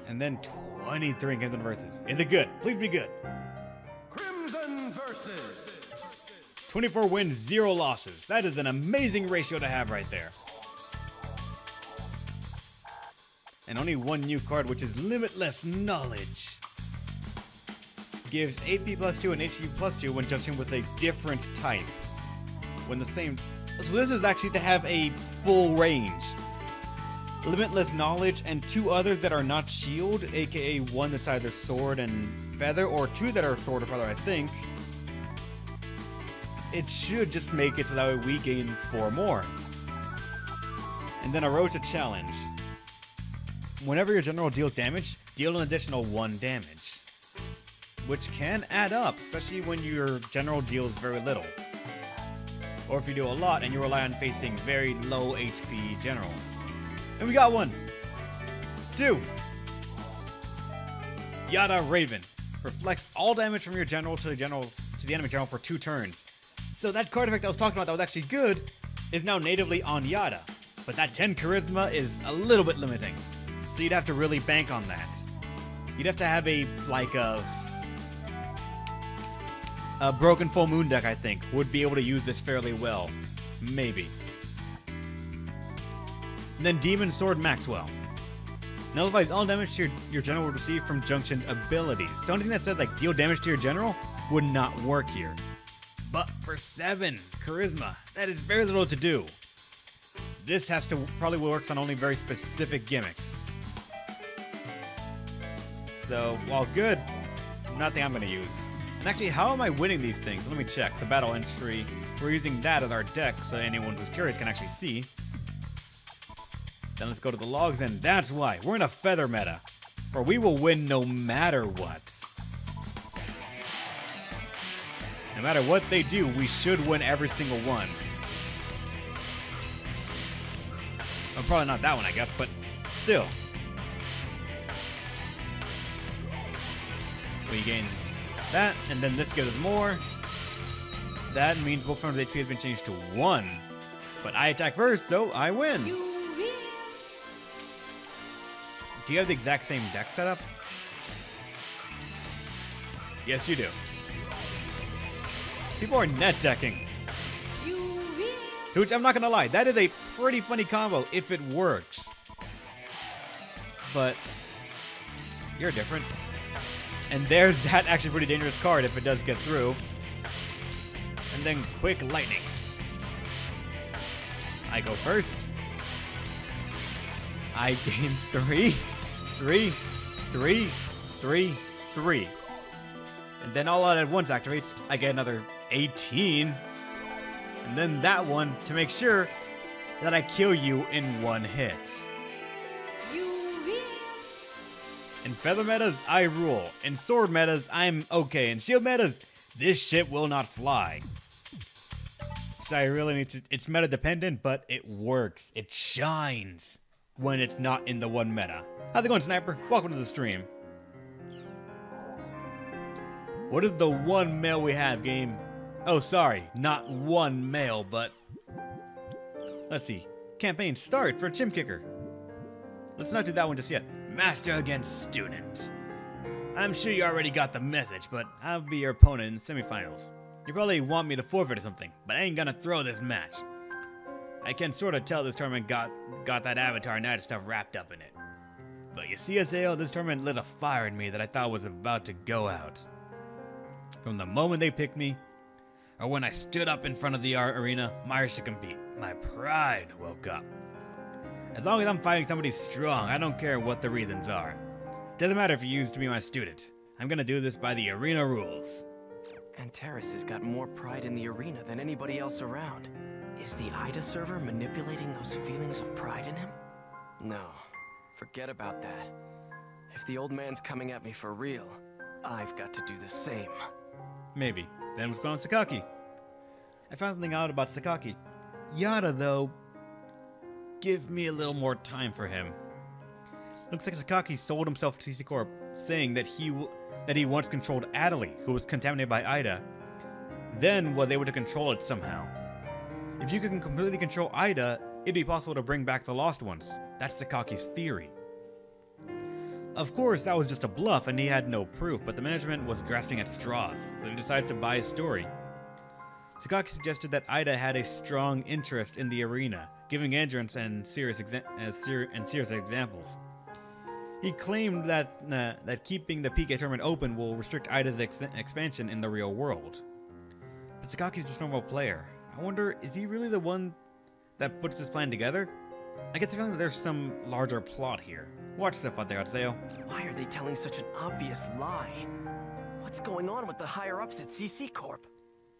And then 23 in Crimson Versus. Is it good? Please be good. Crimson Versus. 24 wins, 0 losses. That is an amazing ratio to have right there. And only one new card, which is Limitless Knowledge. Gives AP +2 and HP +2 when junction with a different type. When the same... So this is actually to have a full range. Limitless Knowledge and 2 others that are not shield, aka one that's either sword and feather, or 2 that are sword or feather, I think. It should just make it so that we gain 4 more. And then a Road to Challenge. Whenever your general deals damage, deal an additional 1 damage. Which can add up, especially when your general deals very little. Or if you do a lot and you rely on facing very low HP generals. And we got 1. 2. Yata Raven. Reflects all damage from your general to the enemy general for 2 turns. So that card effect I was talking about that was actually good is now natively on Yata. But that 10 charisma is a little bit limiting. So you'd have to really bank on that. You'd have to have a Broken Full Moon deck, I think, would be able to use this fairly well. Maybe. And then Demon Sword Maxwell. Nullifies all damage your general would receive from junction abilities. So anything that said like deal damage to your general would not work here. But for 7 charisma, that is very little to do. This has to probably works on only very specific gimmicks. So while good, nothing I'm going to use. And actually, how am I winning these things? Let me check. The battle entry. We're using that as our deck, so anyone who's curious can actually see. Then let's go to the logs, and that's why. We're in a feather meta, where we will win no matter what. No matter what they do, we should win every single one. Well, probably not that one, I guess, but still. We gain that, and then this gives us more. That means both front of HP has been changed to 1. But I attack first, so I win. Do you have the exact same deck setup? Yes, you do. People are net decking. Which I'm not gonna lie, that is a pretty funny combo if it works. But you're different. And there's that actually pretty dangerous card if it does get through. And then Quick Lightning. I go first. I gain 3, 3, 3, 3, 3. And then all out at once activates. I get another 18. And then that one to make sure that I kill you in 1 hit. In feather metas, I rule. In sword metas, I'm okay. In shield metas, this shit will not fly. So I really need to... It's meta dependent, but it works. It shines when it's not in the 1 meta. How's it going, Sniper? Welcome to the stream. What is the 1 mail we have, game? Oh, sorry. Not 1 mail, but... Let's see. Campaign start for Chim Kicker. Let's not do that one just yet. Master against Student. I'm sure you already got the message, but I'll be your opponent in semifinals. You probably want me to forfeit or something, but I ain't gonna throw this match. I can sort of tell this tournament got that Avatar Night stuff wrapped up in it. But you see, SAO, this tournament lit a fire in me that I thought was about to go out. From the moment they picked me, or when I stood up in front of the arena, my urge to compete, my pride woke up. As long as I'm fighting somebody strong, I don't care what the reasons are. Doesn't matter if you used to be my student. I'm gonna do this by the arena rules. Antares has got more pride in the arena than anybody else around. Is the Ida server manipulating those feelings of pride in him? No, forget about that. If the old man's coming at me for real, I've got to do the same. Maybe. Then what's going on with Sakaki? I found something out about Sakaki. Yata, though, give me a little more time for him. Looks like Sakaki sold himself to TC Corp, saying that he once controlled Adelie, who was contaminated by Ida, then was able to control it somehow. If you can completely control Ida, it'd be possible to bring back the lost ones. That's Sakaki's theory. Of course, that was just a bluff and he had no proof, but the management was grasping at straws, so they decided to buy his story. Sakaki suggested that Ida had a strong interest in the arena, giving entrance and serious examples. He claimed that keeping the PK tournament open will restrict Ida's expansion in the real world. But Sakaki's just a normal player. I wonder, is he really the one that puts this plan together? I get the feeling that there's some larger plot here. Watch the fun there, Atseo. Why are they telling such an obvious lie? What's going on with the higher-ups at CC Corp?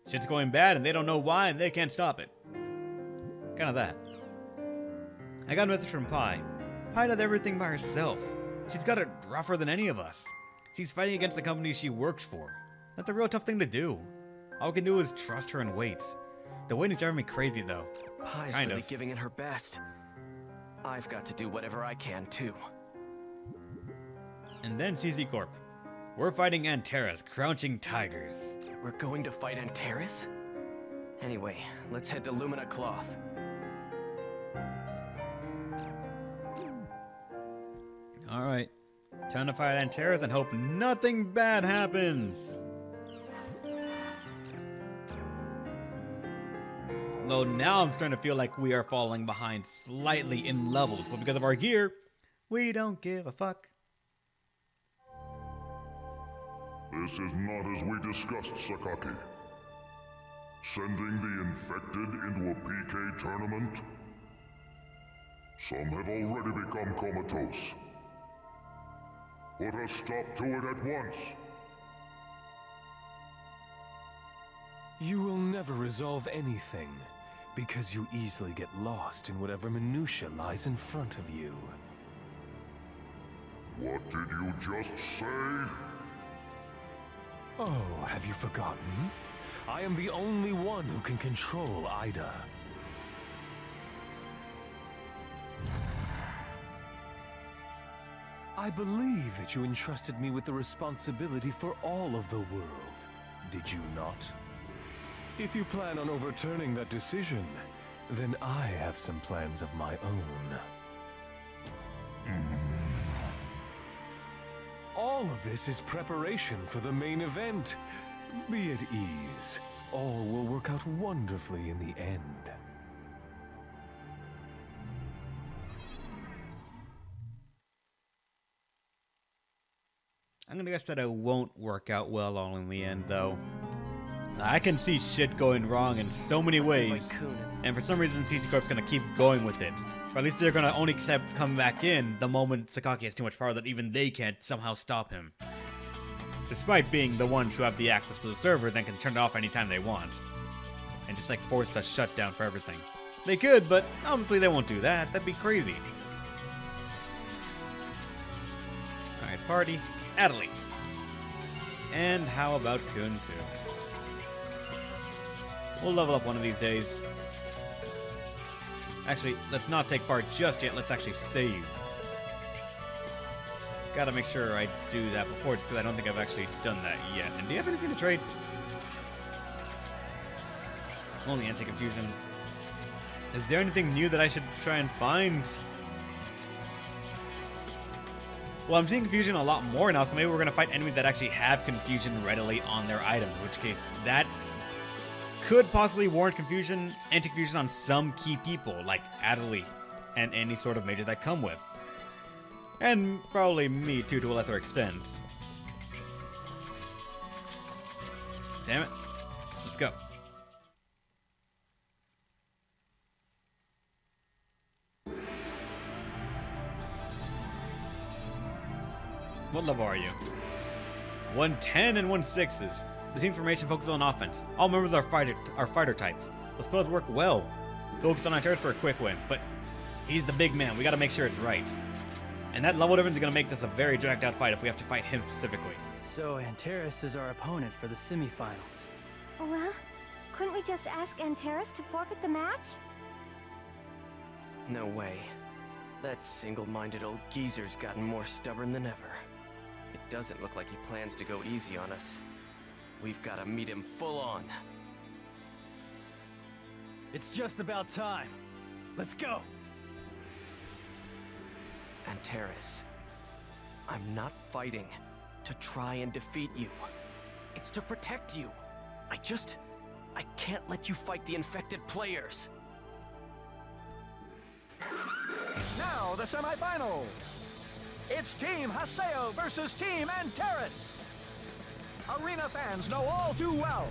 Shit's going bad and they don't know why and they can't stop it. Kinda that. I got a message from Pi. Pi does everything by herself. She's got it rougher than any of us. She's fighting against the company she works for. That's a real tough thing to do. All we can do is trust her and wait. The waiting's driving me crazy though. Pi's really giving it her best. I've got to do whatever I can too. And then CC Corp. We're fighting Anterra's crouching tigers. We're going to fight Anterra's? Anyway, let's head to Lumina Cloth. Alright. Time to fight Anterra's and hope nothing bad happens. Though now I'm starting to feel like we are falling behind slightly in levels, but because of our gear, we don't give a fuck. This is not as we discussed, Sakaki. Sending the infected into a PK tournament? Some have already become comatose. Put a stop to it at once. You will never resolve anything, because you easily get lost in whatever minutia lies in front of you. What did you just say? Oh, have you forgotten? I am the only one who can control Ida. I believe that you entrusted me with the responsibility for all of the world, did you not? If you plan on overturning that decision, then I have some plans of my own. All of this is preparation for the main event. Be at ease. All will work out wonderfully in the end. I'm gonna guess that it won't work out well all in the end, though. I can see shit going wrong in so many ways, and for some reason CC Corp's gonna keep going with it. Or at least they're gonna only accept come back in the moment Sakaki has too much power that even they can't somehow stop him. Despite being the ones who have the access to the server and can turn it off anytime they want. And just like force a shutdown for everything. They could, but obviously they won't do that. That'd be crazy. Alright, party. Adley. And how about Kun too? We'll level up one of these days. Actually, let's not take part just yet. Let's actually save. Gotta make sure I do that before, just because I don't think I've actually done that yet. And do you have anything to trade? Only anti-confusion. Is there anything new that I should try and find? Well, I'm seeing confusion a lot more now, so maybe we're going to fight enemies that actually have confusion readily on their items, in which case that could possibly warrant confusion, anti-confusion on some key people, like Adley, and any sort of mages that come with. And probably me too, to a lesser extent. Damn it. Let's go. What level are you? 110 and 1/6s. This information focuses on offense. All members are fighter types. Those spells work well. Focus on Antares for a quick win, but he's the big man. We gotta make sure it's right. And that level difference is gonna make this a very dragged out fight if we have to fight him specifically. So Antares is our opponent for the semifinals. Well, couldn't we just ask Antares to forfeit the match? No way. That single-minded old geezer's gotten more stubborn than ever. It doesn't look like he plans to go easy on us. We've got to meet him full on. It's just about time. Let's go! Antares, I'm not fighting to try and defeat you. It's to protect you. I can't let you fight the infected players. Now the semifinals. It's Team Haseo versus Team Antares. Arena fans know all too well.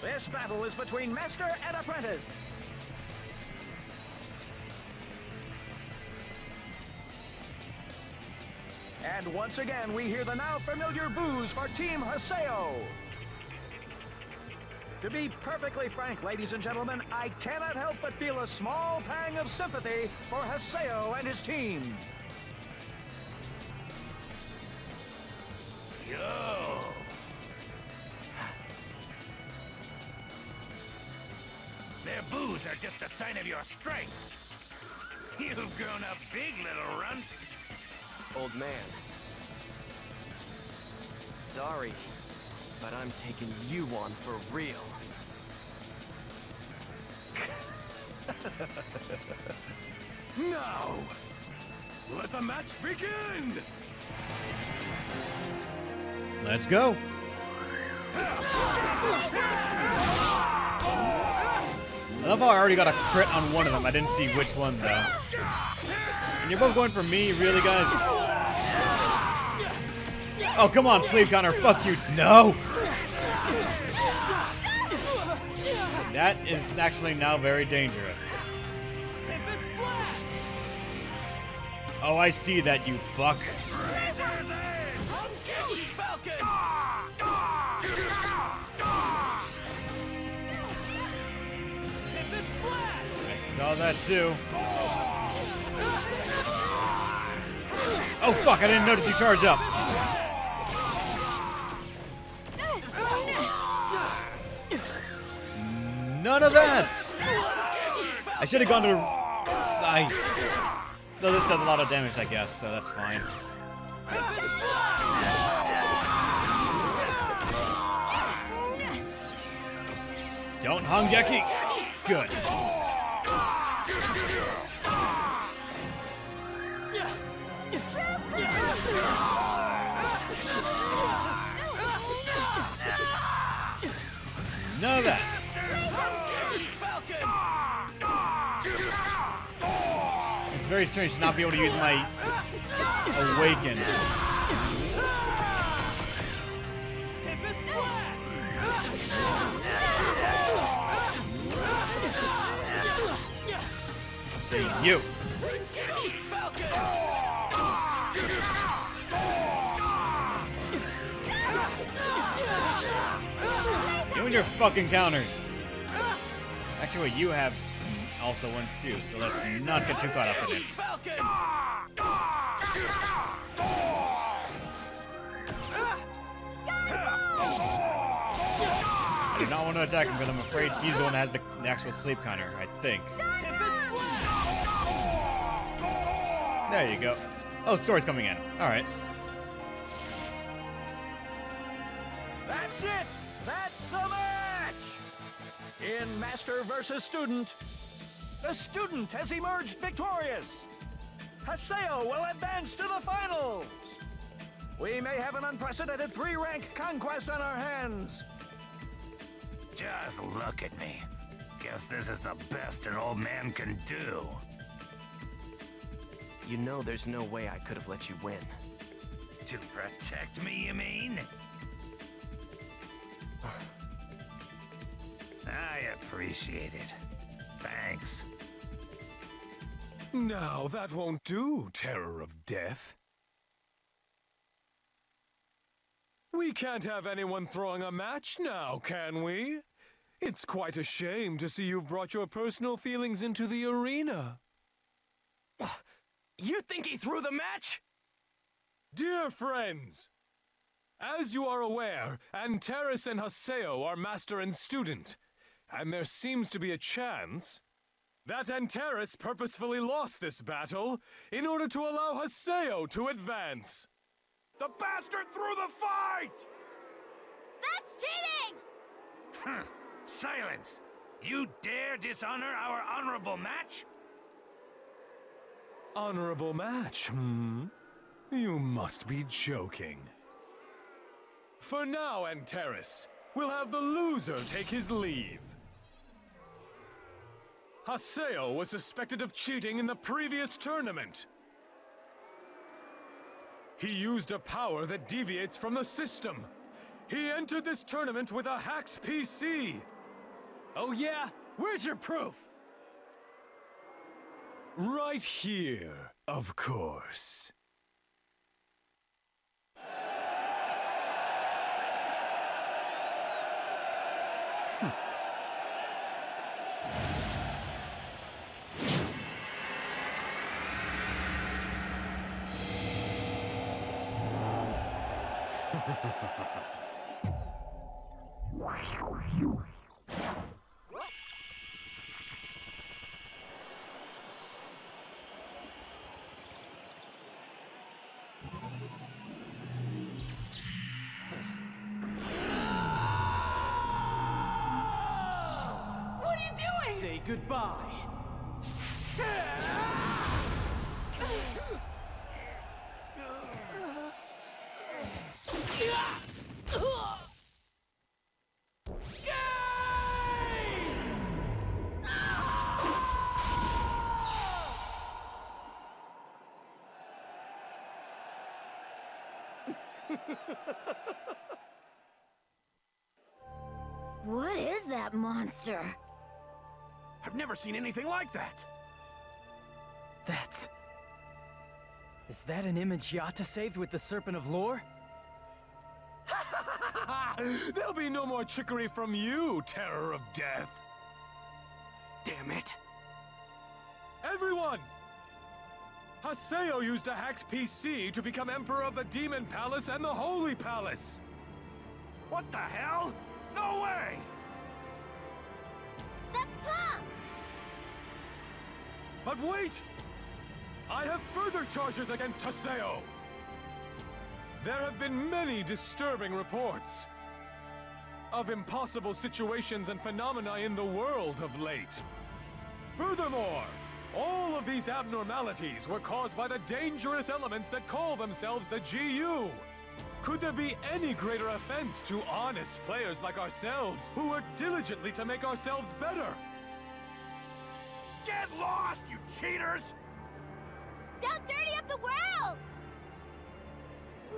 This battle is between master and apprentice. And once again, we hear the now familiar boos for Team Haseo. To be perfectly frank, ladies and gentlemen, I cannot help but feel a small pang of sympathy for Haseo and his team. Yo! Their boos are just a sign of your strength. You've grown up big, little runt. Old man. Sorry, but I'm taking you on for real. Now, let the match begin! Let's go. I love how I already got a crit on one of them. I didn't see which one though. And you're both going for me, really, guys? Oh, come on, sleep counter. Fuck you. No. That is actually now very dangerous. Oh, I see that, you fuck. Saw that too. Oh fuck, I didn't notice you charge up. None of that! I should have gone to... Though this does a lot of damage, I guess, so that's fine. Don't Hangeki! Good. None of that. It's very strange to not be able to use my Awaken. To you. You and your fucking counters. Actually, what you have also one too, so let's not get too caught up in it. I do not want to attack him because I'm afraid he's the one that had the actual sleep counter, I think. There you go. Oh, story's coming in. Alright. That's it! That's the match! In Master versus Student, the student has emerged victorious. Haseo will advance to the finals. We may have an unprecedented 3-rank conquest on our hands. Just look at me. Guess this is the best an old man can do. You know there's no way I could have let you win. To protect me, you mean? I appreciate it. Thanks. Now, that won't do, Terror of Death. We can't have anyone throwing a match now, can we? It's quite a shame to see you've brought your personal feelings into the arena. You think he threw the match? Dear friends, as you are aware, Antares and Haseo are master and student, and there seems to be a chance that Antares purposefully lost this battle in order to allow Haseo to advance. The bastard threw the fight! That's cheating! Huh. Silence! You dare dishonor our honorable match? Honorable match, hmm? You must be joking. For now, Antares, we'll have the loser take his leave. Haseo was suspected of cheating in the previous tournament. He used a power that deviates from the system. He entered this tournament with a hacked PC. Oh yeah? Where's your proof? Right here, of course. What are you doing? Say goodbye. What is that monster? I've never seen anything like that. That's... Is that an image Yata saved with the Serpent of Lore? There'll be no more trickery from you, Terror of Death. Damn it. Everyone! Haseo used a hacked PC to become Emperor of the Demon Palace and the Holy Palace. What the hell? No way! That punk! But wait! I have further charges against Haseo! There have been many disturbing reports of impossible situations and phenomena in the world of late. Furthermore, all of these abnormalities were caused by the dangerous elements that call themselves the GU. Could there be any greater offense to honest players like ourselves, who work diligently to make ourselves better? Get lost, you cheaters! Don't dirty up the world!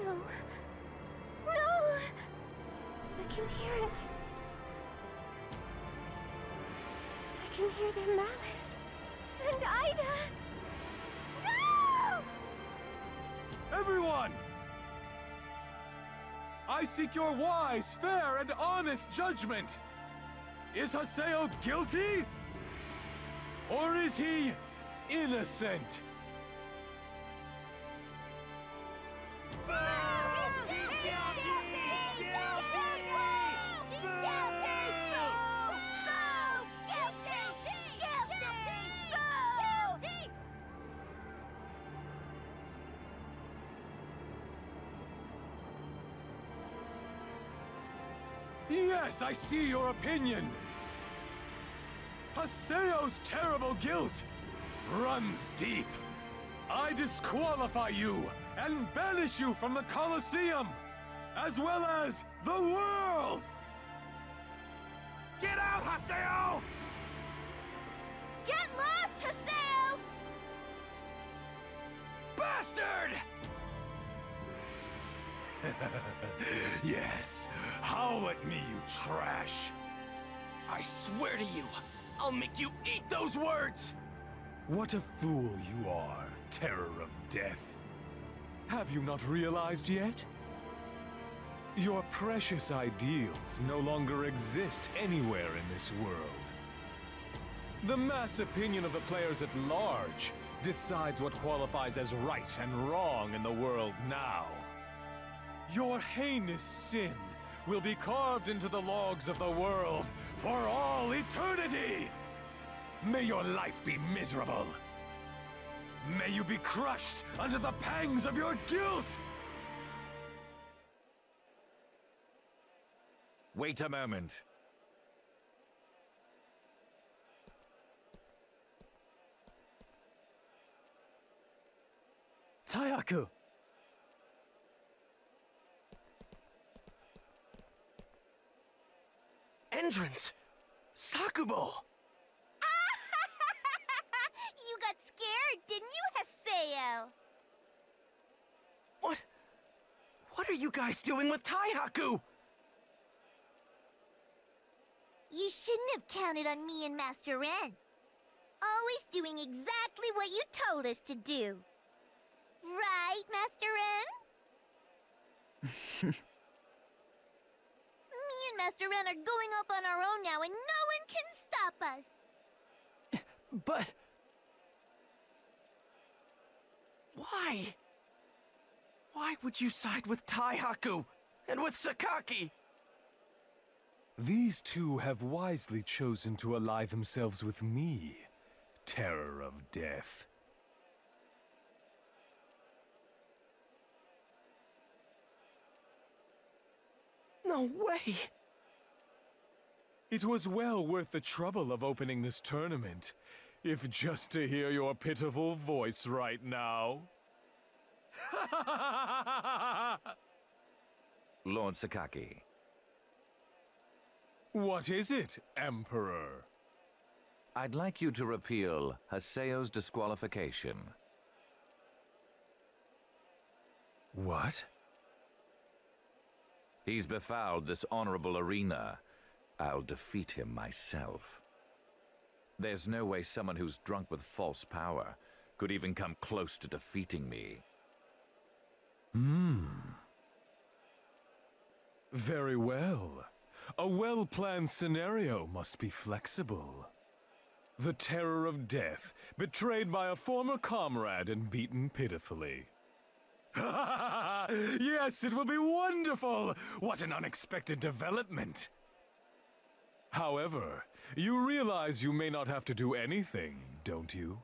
No. No! I can hear it. I can hear their malice. And Ida! No! Everyone! I seek your wise, fair, and honest judgment. Is Haseo guilty? Or is he innocent? Yes, I see your opinion. Haseo's terrible guilt runs deep. I disqualify you and banish you from the Colosseum, as well as the world! Get out, Haseo! Get lost, Haseo! Bastard! Yes, howl at me, you trash! I swear to you, I'll make you eat those words! What a fool you are, Terror of Death. Have you not realized yet? Your precious ideals no longer exist anywhere in this world. The mass opinion of the players at large decides what qualifies as right and wrong in the world now. Your heinous sin will be carved into the logs of the world for all eternity! May your life be miserable! May you be crushed under the pangs of your guilt! Wait a moment. Taihaku! Entrance! Sakubo! You got scared, didn't you, Haseo? What are you guys doing with Taihaku? You shouldn't have counted on me and Master Ren. Always doing exactly what you told us to do. Right, Master Ren? Me and Master Ren are going off on our own now, and no one can stop us. But... Why? Why would you side with Taihaku and with Sakaki? These two have wisely chosen to ally themselves with me, Terror of Death. No way! It was well worth the trouble of opening this tournament, if just to hear your pitiful voice right now. Lord Sakaki. What is it, Emperor? I'd like you to repeal Haseo's disqualification. What? He's befouled this honorable arena. I'll defeat him myself. There's no way someone who's drunk with false power could even come close to defeating me. Very well. A well-planned scenario must be flexible. The Terror of Death, betrayed by a former comrade and beaten pitifully. Yes, it will be wonderful! What an unexpected development! However, you realize you may not have to do anything, don't you?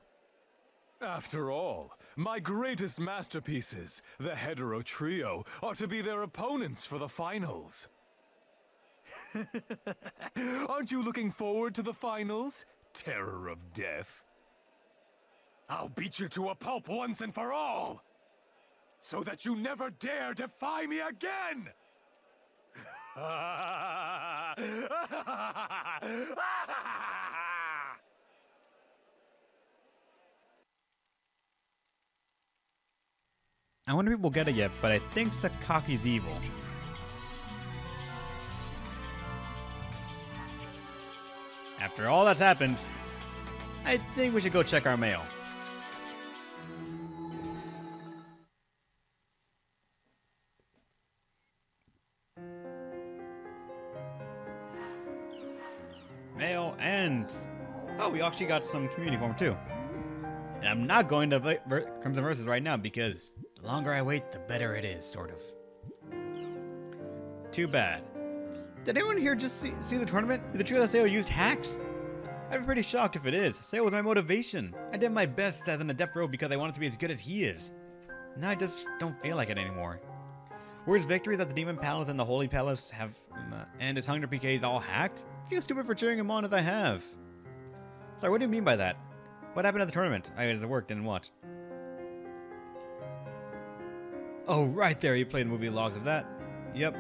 After all, my greatest masterpieces, the Hetero Trio, are to be their opponents for the finals. Aren't you looking forward to the finals, Terror of Death? I'll beat you to a pulp once and for all, so that you never dare defy me again! I wonder if we'll get it yet, but I think Sakaki's evil. After all that's happened, I think we should go check our mail. Mail and... oh, we actually got some community form too. And I'm not going to Crimson Versus right now because the longer I wait, the better it is, sort of. Too bad. Did anyone here just see the tournament? Is it true that Haseo used hacks? I'd be pretty shocked if it is. Haseo was my motivation. I did my best as an adept rogue because I wanted to be as good as he is. Now I just don't feel like it anymore. Were his victories at the Demon Palace and the Holy Palace have, and his Hunger PKs all hacked? I feel stupid for cheering him on as I have. Sorry, what do you mean by that? What happened at the tournament? I was at work, didn't watch. Oh, right there, you played movie logs of that. Yep.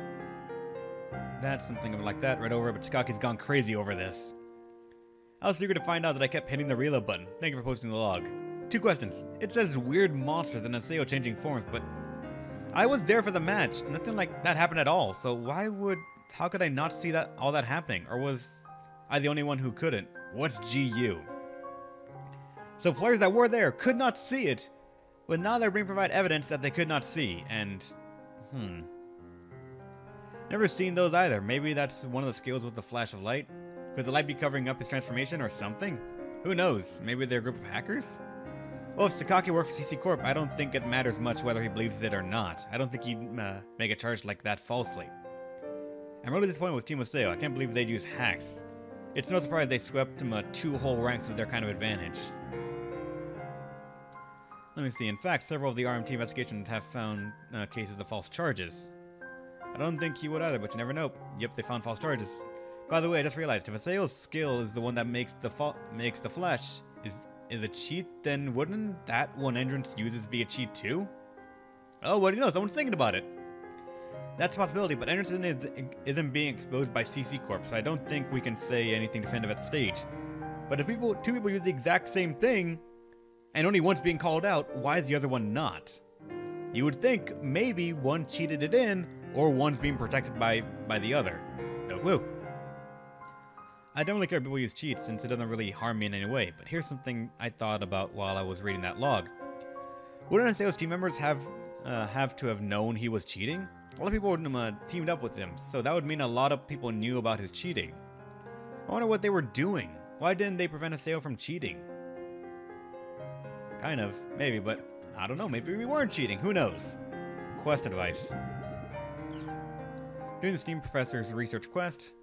That's something like that, right over it, but Sakaki's gone crazy over this. I was eager to find out that I kept hitting the reload button. Thank you for posting the log. 2 questions. It says weird monsters and Haseo changing forms, but I was there for the match. Nothing like that happened at all, so how could I not see all that happening? Or was I the only one who couldn't? What's GU? So players that were there could not see it, but now they're being provided evidence that they could not see, and... Never seen those either. Maybe that's one of the skills with the flash of light? Could the light be covering up his transformation or something? Who knows? Maybe they're a group of hackers? Well, if Sakaki works for CC Corp, I don't think it matters much whether he believes it or not. I don't think he'd make a charge like that falsely. I'm really disappointed with Team Haseo. I can't believe they'd use hacks. It's no surprise they swept him 2 whole ranks with their kind of advantage. Let me see. In fact, several of the RMT investigations have found cases of false charges. I don't think he would either, but you never know. Yep, they found false charges. By the way, I just realized if Haseo's skill is the one that makes the flash, is a cheat, then wouldn't that one entrance used be a cheat too? Oh, what do you know? Someone's thinking about it. That's a possibility, but entrance isn't being exposed by CC Corp, so I don't think we can say anything definitive at the stage. But if two people use the exact same thing, and only one's being called out, why is the other one not? You would think maybe one cheated it in, or one's being protected by the other. No clue. I don't really care if people use cheats, since it doesn't really harm me in any way, but here's something I thought about while I was reading that log. Wouldn't Haseo's team members have to have known he was cheating? A lot of people teamed up with him, so that would mean a lot of people knew about his cheating. I wonder what they were doing. Why didn't they prevent Haseo from cheating? Kind of, maybe, but I don't know. Maybe we weren't cheating. Who knows? Quest advice. Doing the Steam Professor's research quest.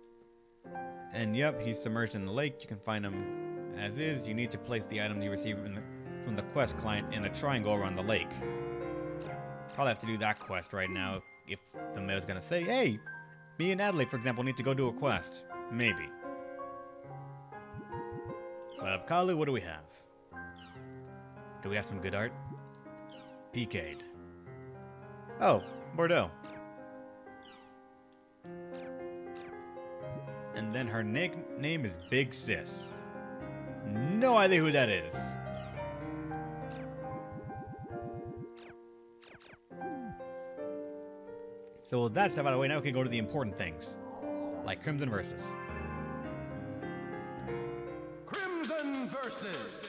And yep, he's submerged in the lake. You can find him as is. You need to place the items you receive from the quest client in a triangle around the lake. Probably have to do that quest right now if the mail's gonna say, hey, me and Natalie, for example, need to go do a quest. Maybe. But Kalu, what do we have? Do we have some good art? PK'd. Oh, Bordeaux. And then her name is Big Sis. No idea who that is. So with that stuff out of the way, now we can go to the important things. Like Crimson Versus. Crimson Versus!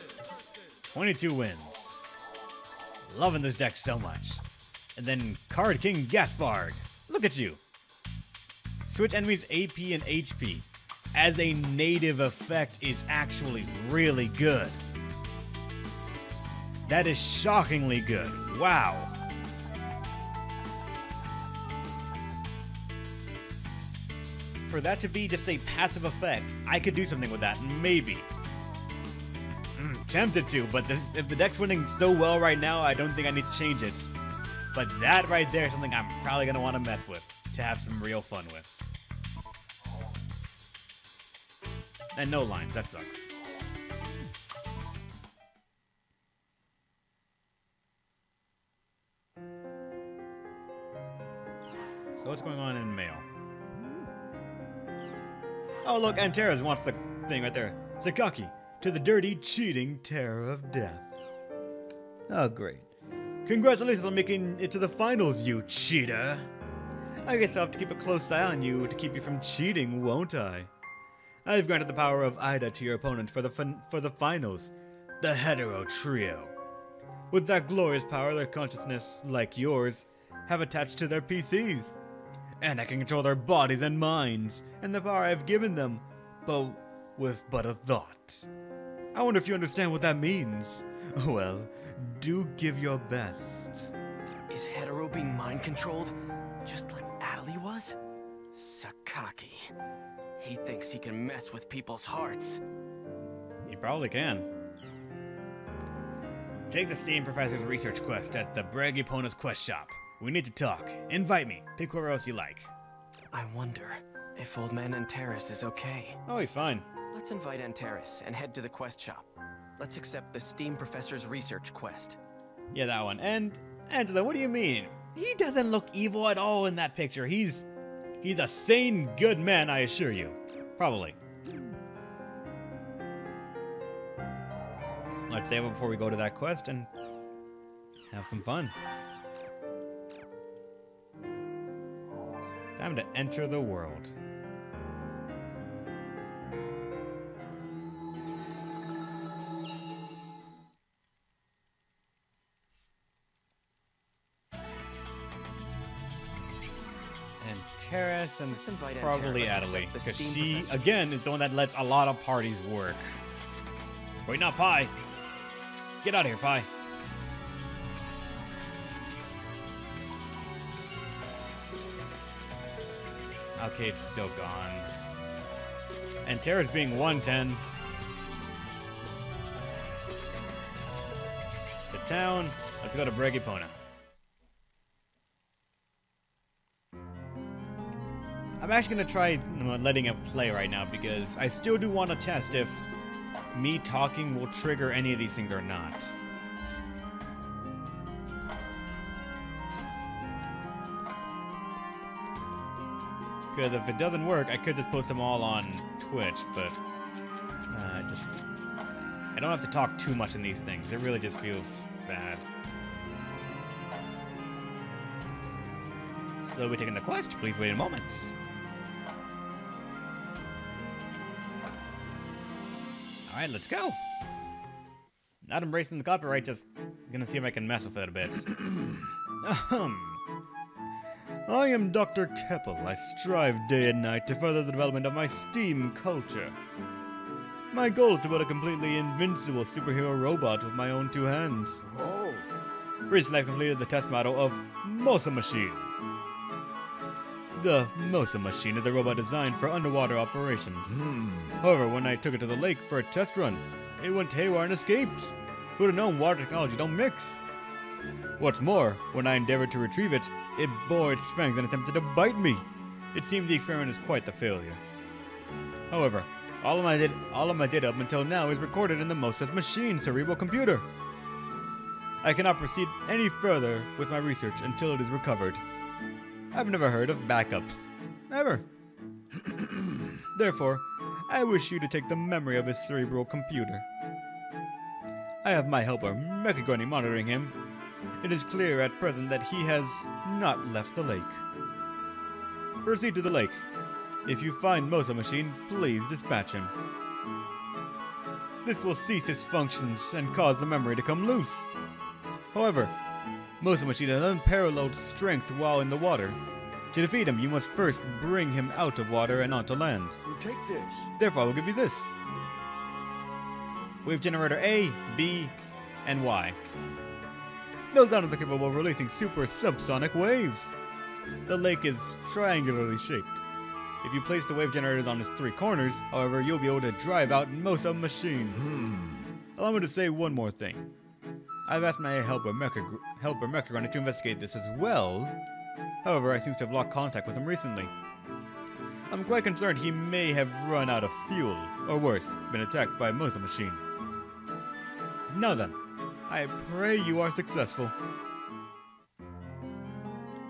22 wins. Loving this deck so much. And then Card King Gaspard. Look at you. Switch enemies AP and HP as a native effect is actually really good. That is shockingly good. Wow. For that to be just a passive effect, I could do something with that, maybe. Tempted to, but if the deck's winning so well right now, I don't think I need to change it. But that right there is something I'm probably going to want to mess with, to have some real fun with. And no lines, that sucks. So what's going on in mail? Oh look, Antares wants the thing right there. Sakaki, to the dirty, cheating terror of death. Oh great. Congratulations on making it to the finals, you cheater. I guess I'll have to keep a close eye on you to keep you from cheating, won't I? I've granted the power of Ida to your opponent for the finals, the hetero trio. With that glorious power, their consciousness, like yours, have attached to their PCs. And I can control their bodies and minds, and the power I've given them, but with but a thought. I wonder if you understand what that means. Well, do give your best. Is hetero being mind-controlled, just like Natalie was? Sakaki. He thinks he can mess with people's hearts. He probably can. Take the Steam Professor's research quest at the Braggipona's quest shop. We need to talk. Invite me. Pick where else you like. I wonder if Old Man Antares is okay. Oh, he's fine. Let's invite Antares and head to the quest shop. Let's accept the Steam Professor's research quest. Yeah, that one. And Angela, what do you mean? He doesn't look evil at all in that picture. He's a sane, good man, I assure you. Probably. Let's save it before we go to that quest and have some fun. Time to enter the world. And Terrace and probably Natalie, because she, again, is the one that lets a lot of parties work. Wait, not Pi. Get out of here, Pi. Okay, it's still gone. And Terra's being 110. To town. Let's go to Bragipona. I'm actually going to try letting it play right now because I still do want to test if me talking will trigger any of these things or not. Because if it doesn't work, I could just post them all on Twitch, but I don't have to talk too much in these things. It really just feels bad. So we're taking the quest. Please wait a moment. Alright, let's go. Not embracing the copyright, just gonna see if I can mess with it a bit. I am Dr. Keppel. I strive day and night to further the development of my STEAM culture. My goal is to build a completely invincible superhero robot with my own two hands. Oh. Recently I completed the test model of Mosa Machine. The Mosa Machine is a robot designed for underwater operations. However, when I took it to the lake for a test run, it went haywire and escaped. Who'd have known water technology don't mix? What's more, when I endeavored to retrieve it, it bore its fangs and attempted to bite me. It seemed the experiment is quite the failure. However, all of my data up until now is recorded in the Mosa Machine cerebral computer. I cannot proceed any further with my research until it is recovered. I've never heard of backups. Ever. Therefore, I wish you to take the memory of his cerebral computer. I have my helper, Recode, monitoring him. It is clear at present that he has not left the lake. Proceed to the lake. If you find Mosa Machine, please dispatch him. This will cease his functions and cause the memory to come loose. However, Mosa Machine has unparalleled strength while in the water. To defeat him, you must first bring him out of water and onto land. You take this. Therefore, I will give you this. Wave generator A, B, and Y. Those items are capable of releasing super subsonic waves. The lake is triangularly shaped. If you place the wave generators on its three corners, however, you'll be able to drive out Mosa Machine. Allow me to say one more thing. I've asked my helper Recode to investigate this as well. However, I seem to have lost contact with him recently. I'm quite concerned he may have run out of fuel, or worse, been attacked by Mosa Machine. Now then, I pray you are successful.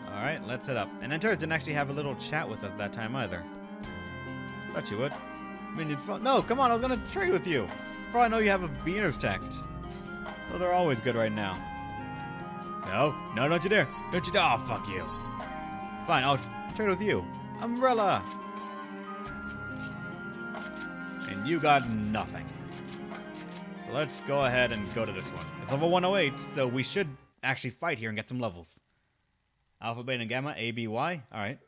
Alright, let's head up. And Antares didn't actually have a little chat with us that time either. Thought you would. Minion phone. No, come on, I was gonna trade with you. For all I know, you have a beginner's text. Well, they're always good right now. No, don't you dare. Don't you dare. Oh, fuck you. Fine, I'll trade with you. Umbrella. And you got nothing. So let's go ahead and go to this one. It's level 108, so we should actually fight here and get some levels. Alpha, Beta, and Gamma, A, B, Y. Alright.